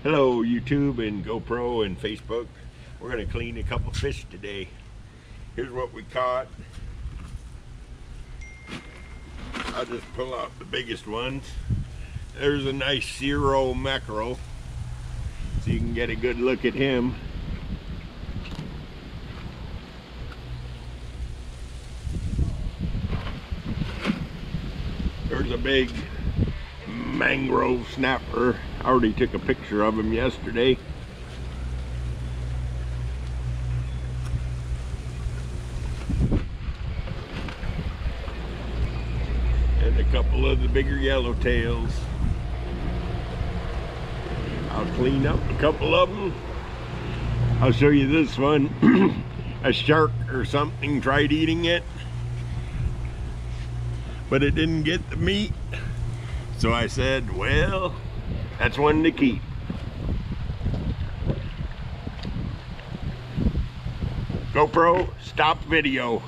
Hello YouTube and GoPro and Facebook. We're going to clean a couple fish today. Here's what we caught. I'll just pull out the biggest ones. There's a nice zero mackerel, so you can get a good look at him. There's a big mangrove snapper. I already took a picture of him yesterday. And a couple of the bigger yellowtails. I'll clean up a couple of them. I'll show you this one. A shark or something tried eating it, but it didn't get the meat. So I said, well, that's one to keep. GoPro, stop video.